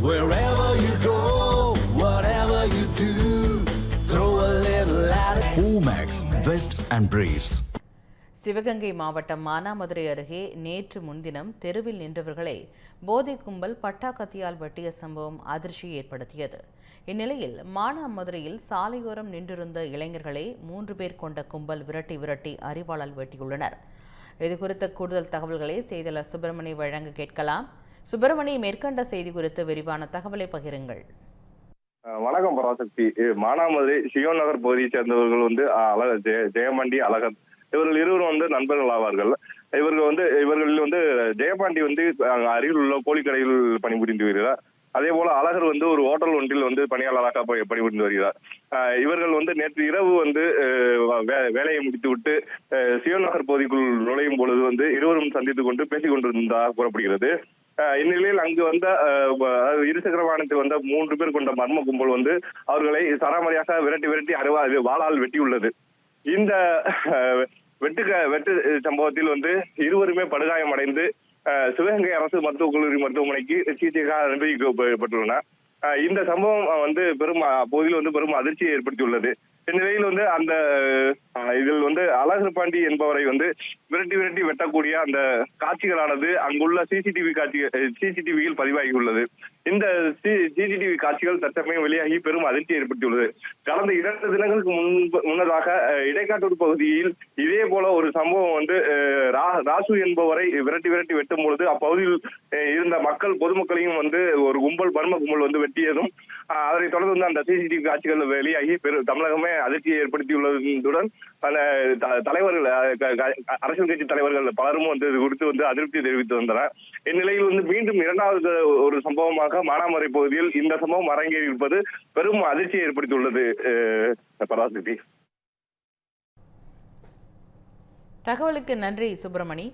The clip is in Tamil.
Wherever you go, whatever you do, throw a little at it. Omax, Vest and Briefs. Sivaganga மாவட்டம் மானாமதுரை அருகே நேற்று முன்தினம் தெருவில் நின்றவர்களை போதை கும்பல் பட்டாக்கத்தியால் வெட்டிய சம்பவம் அதிர்ச்சியை ஏற்படுத்தியது. இந்நிலையில் மானாமதுரையில் சாலையோரம் நின்றிருந்த இளைஞர்களை 3 பேர் கொண்ட கும்பல் விரட்டி அரிவாளால் வெட்டியுள்ளனர். இதுகுறித்த கூடுதல் தகவல்களை செய்தியாளர் சுப்பிரமணி வழங்க கேட்கலாம். சுப்பிரமணி, மேற்கண்ட செய்தி குறித்து விரிவான தகவலை பகிருங்கள். வணக்கம் பராசக்தி. மானாமதுரை சியோன் நகர் பகுதியை சேர்ந்தவர்கள் ஜெயமண்டி, அழகர் இவர்கள் இருவரும் நண்பர்கள் ஆவார்கள். இவர்களில் ஜெயபாண்டி அருகில் உள்ள கோழிக்கடையில் பணிபுரிந்து வருகிறார். அதே போல அழகர் ஒரு ஹோட்டல் ஒன்றில் பணியாளராக பணிபுரிந்து வருகிறார். இவர்கள் நேற்று இரவு வேலையை முடித்துவிட்டு சியோன் நகர் பகுதிக்குள் நுழையும் பொழுது இருவரும் சந்தித்துக் கொண்டு பேசிக் கொண்டிருந்ததாக கூறப்படுகிறது. இந்நிலையில் அங்கு இருசக்கர வாகனத்தில் 3 பேர் கொண்ட மர்ம கும்பல் அவர்களை சராமரியாக விரட்டி வாளால் வெட்டியுள்ளது. இந்த வெட்டு சம்பவத்தில் இருவருமே படுகாயம் அடைந்து சிவகங்கை அரசு மருத்துவக் கல்லூரி மருத்துவமனைக்கு சிகிச்சைக்காக அனுமதிக்கப்பட்டுள்ளனர். இந்த சம்பவம் பெரும் அப்பகுதியில் பெரும் அதிர்ச்சியை ஏற்படுத்தியுள்ளது. இந்நிலையில் அந்த இதில் அழகர் பாண்டி என்பவரை விரட்டி வெட்டக்கூடிய அந்த காட்சிகளானது அங்குள்ள சிசிடிவியில் பதிவாகியுள்ளது. இந்த சிசிடிவி காட்சிகள் தற்சமயம் வெளியாகி பெரும் அதிர்ச்சியை ஏற்படுத்தியுள்ளது. கடந்த 2 தினங்களுக்கு முன்னதாக இடைக்காட்டூர் பகுதியில் இதே போல ஒரு சம்பவம் ராசு என்பவரை விரட்டி வெட்டும் பொழுது அப்பகுதியில் இருந்த பொதுமக்களையும் ஒரு மர்ம கும்பல் வெட்டியதும் அதனைத் தொடர்ந்து அந்த சிசிடிவி காட்சிகள் வெளியாகி தமிழகமே அதிர்ச்சியை ஏற்படுத்தியுள்ளதுடன் தலைவர்கள், அரசியல் கட்சி தலைவர்கள் பலரும் இது குறித்து அதிருப்தி தெரிவித்து வந்தனர். இந்நிலையில் மீண்டும் 2வது ஒரு சம்பவமாக மானாமதுரை பகுதியில் இந்த சம்பவம் அரங்கேறி இருப்பது பெரும் அதிர்ச்சியை ஏற்படுத்தியுள்ளது. பராசக்தி, தகவலுக்கு நன்றி சுப்பிரமணி.